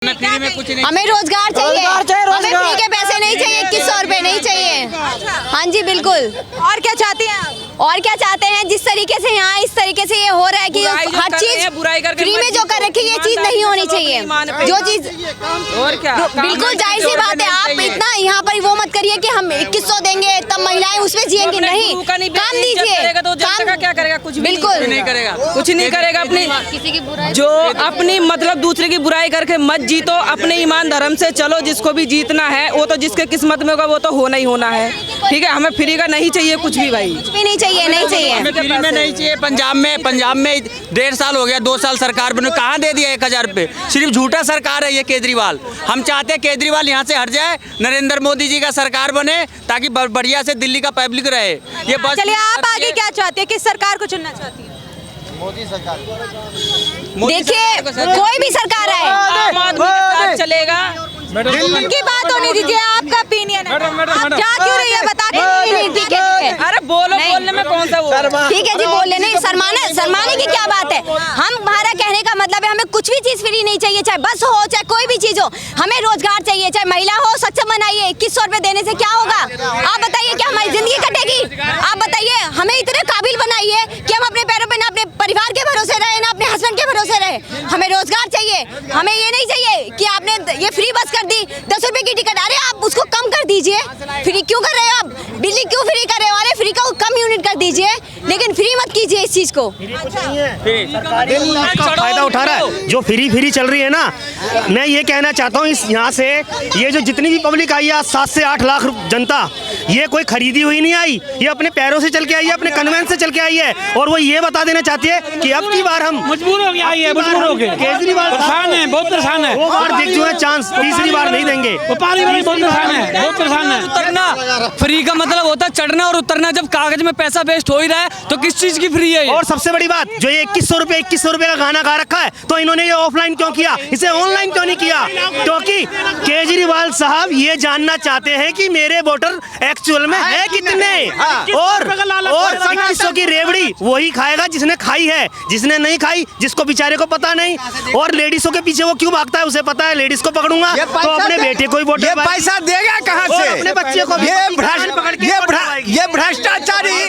Free में कुछ नहीं, हमें रोजगार चाहिए, हमें फ्री के पैसे नहीं चाहिए, 2100 रुपए नहीं चाहिए। हाँ जी बिल्कुल। और क्या चाहती हैं आप? और क्या चाहते हैं, जिस तरीके से यहाँ इस तरीके से ये हो रहा है कि हर चीज फ्री में जो कर रखी है, ये चीज नहीं होनी चाहिए। जो चीज और क्या, बिल्कुल जाहिर सी बात है, आप इतना यहाँ पर वो मत करिए कि हम 2100 देंगे तब महिलाएं उसमें जिएंगी, नहीं, काम दीजिए, काम क्या करेगा, कुछ बिल्कुल नहीं करेगा, कुछ नहीं करेगा। अपनी किसी की बुराई जो अपनी मतलब दूसरे की बुराई करके मत जीतो, अपने ईमान धर्म से चलो। जिसको भी जीतना है वो तो जिसके किस्मत में होगा वो तो होना ही होना है, ठीक है। हमें फ्री का नहीं चाहिए कुछ भी भाई, कुछ भी नहीं चाहिए, नहीं चाहिए। हमें फ्री में नहीं चाहिए। पंजाब में 1.5 साल हो गया, 2 साल सरकार बने, कहाँ दे दिया 1000 रुपये। सिर्फ झूठा सरकार है ये केजरीवाल। हम चाहते हैं केजरीवाल यहाँ से हट जाए, नरेंद्र मोदी जी का सरकार बने ताकि बढ़िया से दिल्ली का पब्लिक रहे। ये बस चलिए आप आगे क्या चाहती है, किस सरकार को चुनना चाहती है? देखिए कोई भी सरकार आए, आम आदमी के साथ चलेगा। उनकी बात होनी दीजिए, आपका ओपिनियन है, आप जा क्यों रही है बता नहीं, ठीक है, अरे बोलो, बोलने में कौन सा वो, ठीक है जी, बोल लेने शर्माने की क्या बात है। हम हमारा कहने का मतलब है, हमें कुछ भी चीज फ्री नहीं चाहिए, चाहे बस हो चाहे कोई भी चीज हो, हमें रोजगार चाहिए, चाहे महिला हो सक्षम बनाइए। 2100 रुपए देने से क्या होगा, आप बताइए, क्या हमारी जिंदगी कटेगी? आप बताइए, हमें इतने काबिल बनाइए कि हम अपने पैरों पे ना अपने परिवार के भरोसे रहे, ना अपने हस्बैंड के भरोसे रहे। हमें रोजगार चाहिए, हमें ये नहीं चाहिए कि आपने ये फ्री बस कर दी, 10 रुपए की टिकट, अरे आप उसको कम कर दीजिए। फ्री क्यों कर रहे हो आप, बिजली क्यों फ्री कर रहे हो? अरे फ्री का कम यूनिट कर दीजिए, लेकिन फ्री मत कीजिए इस चीज को। फायदा उठा रहा है जो फ्री चल रही है ना। मैं ये कहना चाहता हूँ इस यहाँ से, ये जो जितनी भी पब्लिक आई है 7 से 8 लाख जनता, ये कोई खरीदी हुई नहीं आई, ये अपने पैरों से चल के आई है, अपने कन्वेंस से चल के आई है। और वो ये बता देना चाहती है कि अब की बार हम मजबूर हो गया, आई है मजबूर हो गए, केजरीवाल परेशान है, बहुत परेशान है। वो बार देख जो है चांस, तीसरी बार नहीं देंगे। व्यापारी वाले बहुत परेशान है, बहुत परेशान है। उतरना फ्री का मतलब होता है चढ़ना और उतरना। जब कागज में पैसा वेस्ट हो ही रहा है तो किस चीज की फ्री है ये? और सबसे बड़ी बात, जो ये 2100 रुपए का गाना गा रखा है, तो इन्होंने ये ऑफलाइन क्यों किया, इसे ऑनलाइन क्यों नहीं किया? क्योंकि केजरीवाल साहब ये जानना चाहते हैं कि मेरे वोटर एक्चुअल में है कितने। और 2100 की रेवड़ी वही खाएगा जिसने खाई है, जिसने नहीं खाई, जिसको बेचारे को पता नहीं। और लेडीजों के पीछे वो क्यों भागता है, उसे पता है लेडीज को पकड़ूंगा तो अपने बेटे को ही वोट, ये पैसा देगा कहाँ से, अपने बच्चे को ये भ्रष्टाचारी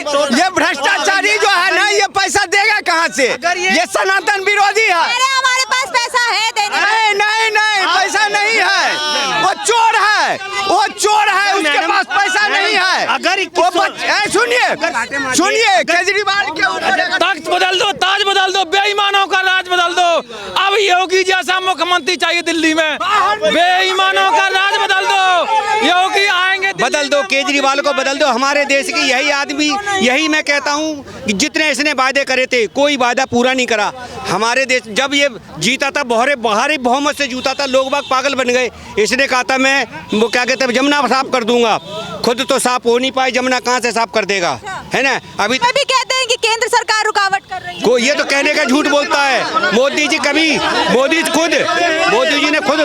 जो है ना, ये पैसा देगा कहाँ से? ये सनातन विरोधी है। अरे हमारे पास पैसा है देने नहीं नहीं नहीं, पैसा नहीं है, वो चोर है, वो चोर है, उसके पास पैसा नहीं है। अगर सुनिए केजरीवाल के ऊपर तख्त बदल दो, ताज बदल दो, बेईमानों का राज बदल दो। अब योगी जैसा मुख्यमंत्री चाहिए दिल्ली में, बेईमानों का राज बदल दो, योगी आएंगे, बदल दो, केजरीवाल को बदल दो। हमारे देश की यही आदमी, यही मैं कहता हूँ कि जितने इसने वादे करे थे कोई वादा पूरा नहीं करा। हमारे देश जब ये जीता था, भारी बहुमत से जीता था, लोग बाग पागल बन गए। इसने कहा था मैं वो क्या कहते हैं जमुना साफ कर दूंगा, खुद तो साफ हो नहीं पाए, जमुना कहाँ से साफ कर देगा, है ना। अभी भी कहते हैं कि केंद्र सरकार रुकावट कर रही है। को ये तो कहने का झूठ बोलता है मोदी जी। कभी मोदी जी ने खुद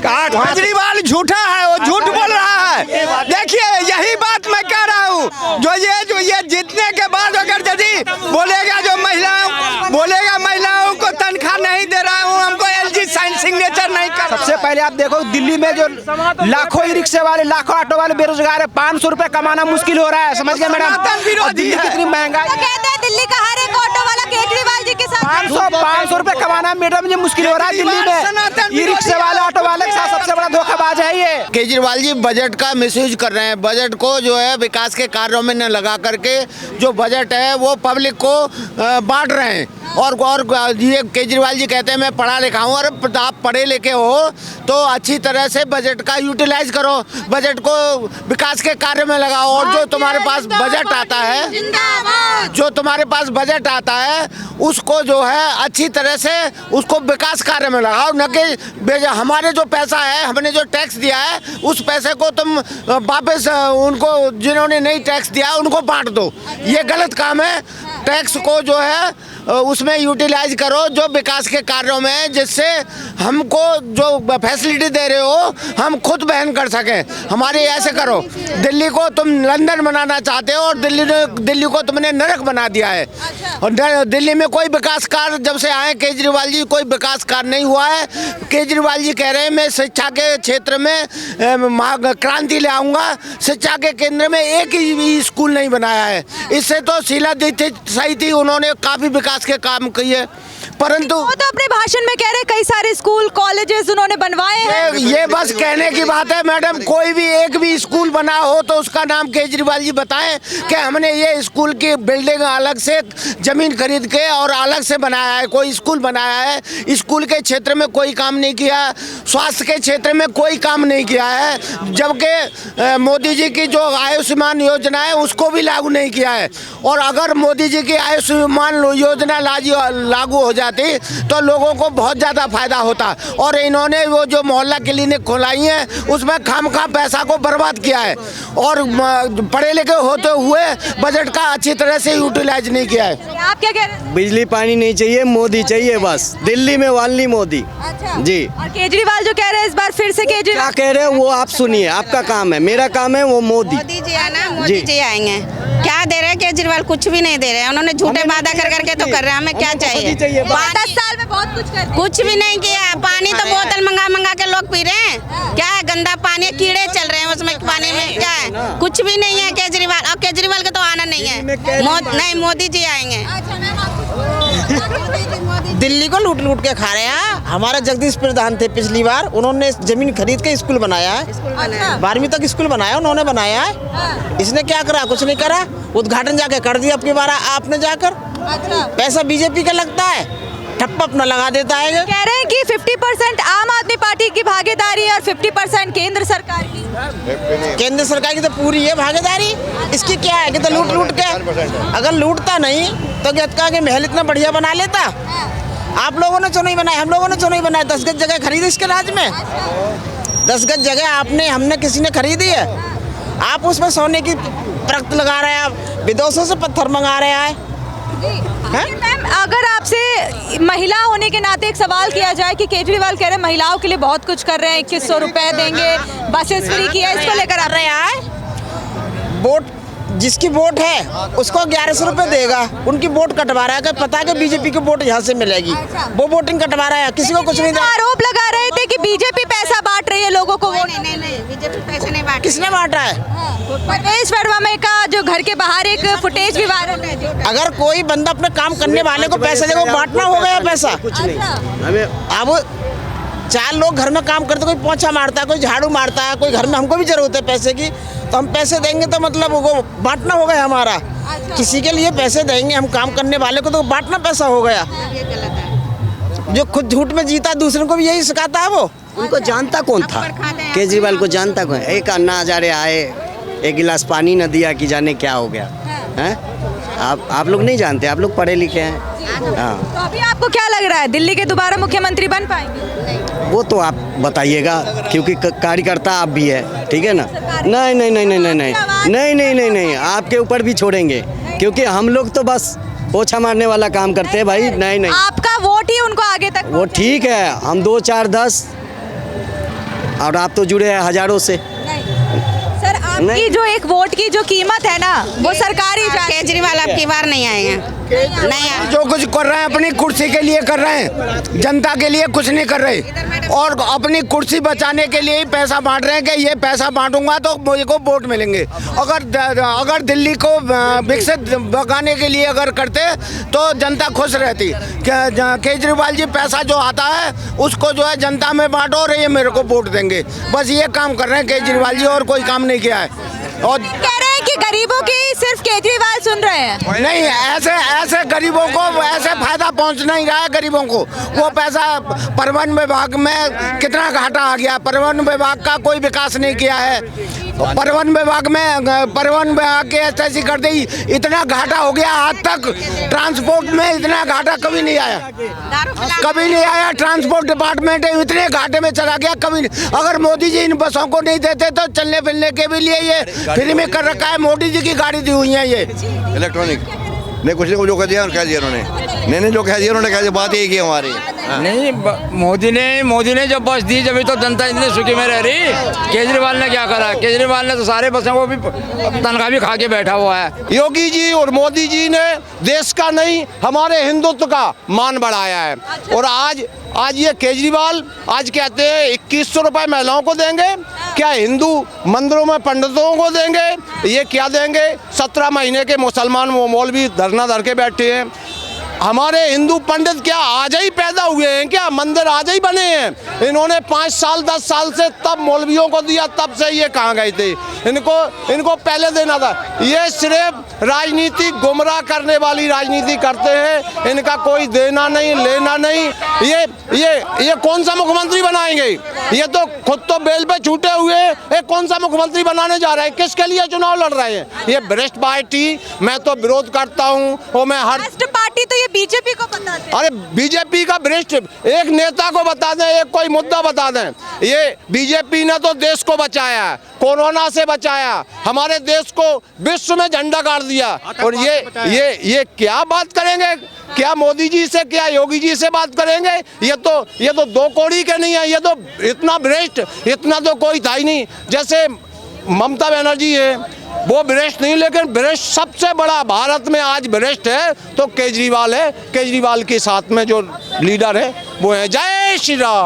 केजरीवाल झूठा है, वो झूठ बोल रहा है। देखिए यही बात मैं कह रहा हूँ, जो ये जीतने के बाद अगर यदि बोलेगा महिलाओं को तनख्वाह नहीं दे रहा हूँ, हमको LG साइन सिग्नेचर नहीं कर। सबसे पहले आप देखो दिल्ली में जो लाखों ई रिक्शे वाले, लाखों ऑटो वाले बेरोजगार है, 500 रुपए कमाना मुश्किल हो रहा है, समझ गए मैडम? दिल्ली कितनी महंगाई, कहते हैं दिल्ली का हर एक ऑटो वाला केजरीवाल जी के साथ 500 रुपए कमाना मैडम जी मुश्किल हो रहा है दिल्ली में। ई रिक्शे वाले, ऑटो वाले के साथ सबसे बड़ा धोखाबाज है ये। केजरीवाल जी बजट का मिसयूज कर रहे हैं। बजट को जो है विकास के कार्यों में न लगा करके जो बजट है वो पब्लिक को बांट रहे हैं। और ये केजरीवाल जी कहते हैं मैं पढ़ा लिखा हूँ, और आप पढ़े लिखे हो तो अच्छी तरह से बजट का यूटिलाइज करो, बजट को विकास के कार्य में लगाओ। और जो तुम्हारे पास बजट आता है उसको जो है अच्छी तरह से उसको विकास कार्य में लगाओ, न कि हमारे जो पैसा है, हमने जो टैक्स दिया है उस पैसे को तुम वापस उनको जिन्होंने नहीं टैक्स दिया उनको बांट दो। ये गलत काम है। टैक्स को जो है उसमें यूटिलाइज करो जो विकास के कार्यों में, जिससे हमको जो फैसिलिटी दे रहे हो हम खुद वहन कर सकें। हमारे ऐसे करो, दिल्ली को तुम लंदन बनाना चाहते हो और दिल्ली को तुमने नरक बना दिया है। और दिल्ली में कोई विकास कार्य जब से आए केजरीवाल जी, कोई विकास कार्य नहीं हुआ है। केजरीवाल जी कह रहे हैं मैं शिक्षा के क्षेत्र में क्रांति ले आऊँगा। शिक्षा के केंद्र में एक ही भी स्कूल नहीं बनाया है। इससे तो शीला दीक्षित सही थी, उन्होंने काफ़ी विकास के काम किए, परंतु वो तो अपने भाषण में कह रहे कई सारे स्कूल कॉलेजेस उन्होंने बनवाए हैं। ये बस कहने की बात है मैडम। कोई भी एक भी स्कूल बना हो तो उसका नाम केजरीवाल जी बताएं कि हमने ये स्कूल की बिल्डिंग अलग से जमीन खरीद के और अलग से बनाया है, कोई स्कूल बनाया है। स्कूल के क्षेत्र में कोई काम नहीं किया, स्वास्थ्य के क्षेत्र में कोई काम नहीं किया है, जबकि मोदी जी की जो आयुष्मान योजना है उसको भी लागू नहीं किया है। और अगर मोदी जी की आयुष्मान योजना लागू हो जाती तो लोगों को बहुत ज़्यादा फायदा होता। और इन्होंने वो जो मोहल्ला क्लिनिक खोलाई है उसमें खामखा पैसा को बर्बाद किया है और पढ़े लिखे होते हुए बजट का अच्छी तरह से यूटिलाइज नहीं किया है। आप क्या कह रहे हैं? बिजली पानी नहीं चाहिए, मोदी चाहिए बस। दिल्ली में वाली मोदी। अच्छा। जी। और केजरीवाल जो कह रहे हैं इस बार फिर से केजरीवाल क्या कह रहे हो वो आप सुनिए, आपका काम है, मेरा काम है वो मोदी। मोदी जी आना, मोदी जी आएंगे। क्या दे रहे हैं केजरीवाल? कुछ भी नहीं दे रहे हैं। उन्होंने झूठे वादा कर करके तो कर रहे हैं। हमें क्या चाहिए? 10 साल में बहुत कुछ कर कुछ भी नहीं किया। पानी तो बोतल मंगा के लोग पी रहे हैं। क्या है? गंदा पानी, कीड़े चल रहे हैं उसमें पानी में। क्या है? कुछ भी नहीं है केजरीवाल। अब केजरीवाल का तो आना नहीं है। नहीं, मोदी जी आएंगे। दिल्ली को लूट लूट के खा रहे हैं। हमारे जगदीश प्रधान थे पिछली बार, उन्होंने जमीन खरीद के स्कूल बनाया है। 12वीं तक स्कूल बनाया उन्होंने बनाया है। इसने क्या करा? कुछ नहीं करा। उद्घाटन जाके कर दिया अपनी बार आपने जाकर। पैसा बीजेपी का लगता है, ठप्पा अपना लगा देता है। कह रहे हैं कि 50% आम आदमी पार्टी की भागीदारी है और 50% केंद्र सरकार की। केंद्र सरकार की तो पूरी है भागीदारी। इसकी क्या है कि तो लूट लूट के, अगर लूटता नहीं तो क्या कि महल इतना बढ़िया बना लेता। आप लोगों ने क्यों नहीं बनाया? हम लोगों ने क्यों नहीं बनाया? 10 गज जगह खरीदी इसके राज्य में। 10 गज जगह हमने किसी ने खरीदी है। आप उसमें सोने की परत लगा रहे हैं, आप विदेशों से पत्थर मंगा रहे हैं। मैम, अगर आपसे महिला होने के नाते एक सवाल किया जाए कि केजरीवाल कह रहे हैं महिलाओं के लिए बहुत कुछ कर रहे हैं, 2100 रुपए देंगे, बसेस फ्री किया, इसको लेकर आप रहे हैं? वोट जिसकी वोट है उसको 1100 रुपए देगा। उनकी वोट कटवा रहा है कि पता है कि बीजेपी की वोट यहाँ से मिलेगी। वो वोटिंग कटवा रहा है, किसी को कुछ नहीं दे। आरोप लगा रहे थे कि बीजेपी पैसा बांट रही है लोगों को। नहीं, बीजेपी पैसे नहीं बांट। किसने बांट रहा है? परवेश वर्मा में का जो घर के बाहर एक फुटेज भी वायरल है। अगर कोई बंदा अपने काम करने वाले को पैसे देगा, बांटना हो गया पैसा। कुछ नहीं हमें। अब 4 लोग घर में काम करते, कोई पोंछा मारता है, कोई झाड़ू मारता है, कोई घर में हमको भी जरूरत है पैसे की, तो हम पैसे देंगे तो मतलब वो बांटना हो गया हमारा। किसी के लिए पैसे देंगे हम काम करने वाले को तो बांटना पैसा हो गया। जो खुद झूठ में जीता दूसरे को भी यही सिखाता है। वो उनको जानता कौन था? केजरीवाल को जानता कौन? एक अन्ना हजारे आए, एक गिलास पानी न दिया कि जाने क्या हो गया है। आप लोग नहीं जानते, आप लोग पढ़े लिखे हैं। हाँ। तो अभी आपको क्या लग रहा है, दिल्ली के दोबारा मुख्यमंत्री बन पाएंगे? वो तो आप बताइएगा, क्योंकि कार्यकर्ता आप भी है, ठीक है ना। नहीं नहीं नहीं नहीं नहीं नहीं नहीं नहीं नहीं नहीं, आपके ऊपर भी छोड़ेंगे, क्योंकि हम लोग तो बस पोछा मारने वाला काम करते हैं भाई। नहीं नहीं, आपका वोट ही उनको आगे तक। वो ठीक है, हम 2 4 10 और आप तो जुड़े हैं हजारों से। सर, आपकी जो एक वोट की जो कीमत है ना, वो सरकारी केजरीवाल अब की बार नहीं आएंगे। नहीं, जो कुछ कर रहे हैं अपनी कुर्सी के लिए कर रहे हैं, जनता के लिए कुछ नहीं कर रहे और अपनी कुर्सी बचाने के लिए ही पैसा बांट रहे हैं कि ये पैसा बांटूंगा तो मुझे को वोट मिलेंगे। अगर दिल्ली को विकसित बनाने के लिए अगर करते तो जनता खुश रहती। केजरीवाल जी पैसा जो आता है उसको जो है जनता में बांटो और ये मेरे को वोट देंगे, बस ये काम कर रहे हैं केजरीवाल जी, और कोई काम नहीं किया है। और कह रहे हैं कि गरीबों की सिर्फ केजरीवाल सुन रहे हैं। नहीं, ऐसे गरीबों को ऐसे फायदा पहुंच नहीं रहा है गरीबों को। वो पैसा परिवहन विभाग में कितना घाटा आ गया, परिवहन विभाग का कोई विकास नहीं किया है। परिवहन विभाग के एसएससी कर दी, इतना घाटा हो गया। आज तक ट्रांसपोर्ट में इतना घाटा कभी नहीं आया, कभी नहीं आया। ट्रांसपोर्ट डिपार्टमेंट इतने घाटे में चला गया कभी नहीं। अगर मोदी जी इन बसों को नहीं देते तो चलने फिरने के भी लिए ये फ्री में कर रखा है। मोदी जी की गाड़ी दी हुई है ये इलेक्ट्रॉनिक। नहीं कुछ नहीं, जो कह दिया उन्होंने नहीं जो कह दिया उन्होंने कह दिया, बात यही की हमारी। नहीं मोदी ने जब बस दी जब तो जनता इतनी सुखी में रह रही। केजरीवाल ने क्या करा? केजरीवाल ने तो सारे बसों को भी तनख्वाह भी खा के बैठा हुआ है। योगी जी और मोदी जी ने देश का नहीं हमारे हिंदुत्व का मान बढ़ाया है। और आज ये केजरीवाल आज कहते हैं 2100 रुपए महिलाओं को देंगे। क्या हिंदू मंदिरों में पंडितों को देंगे? ये क्या देंगे? 17 महीने के मुसलमान मौलवी धरना धर के बैठे हैं। हमारे हिंदू पंडित क्या आज ही पैदा हुए हैं? क्या मंदिर आज ही बने हैं? इन्होंने 5 साल 10 साल से तब मौलवियों को दिया, तब से ये कहाँ गए थे? इनको पहले देना था। ये सिर्फ राजनीति गुमराह करने वाली राजनीति करते हैं। इनका कोई देना नहीं लेना नहीं। ये कौन सा मुख्यमंत्री बनाएंगे? ये तो खुद तो बेल पे छूटे हुए हैं। ये कौन सा मुख्यमंत्री बनाने जा रहे हैं? किसके लिए चुनाव लड़ रहे हैं? ये भ्रष्ट पार्टी, मैं तो विरोध करता हूँ। और मैं हर पार्टी तो ये बीजेपी को बता दें। अरे बीजेपी का भ्रष्ट एक नेता को बता दें, एक कोई मुद्दा बता दें। ये बीजेपी ने तो देश को बचाया, कोरोना से बचाया, हमारे देश को विश्व में झंडा गाड़ दिया। और ये क्या बात करेंगे? क्या मोदी जी से, क्या योगी जी से बात करेंगे? ये तो 2 कौड़ी के नहीं है। ये तो इतना भ्रष्ट, इतना तो कोई था ही नहीं। जैसे ममता बनर्जी है, वो भ्रष्ट नहीं, लेकिन भ्रष्ट सबसे बड़ा भारत में आज भ्रष्ट है तो केजरीवाल है। केजरीवाल के साथ में जो लीडर है वो है जय श्री राम।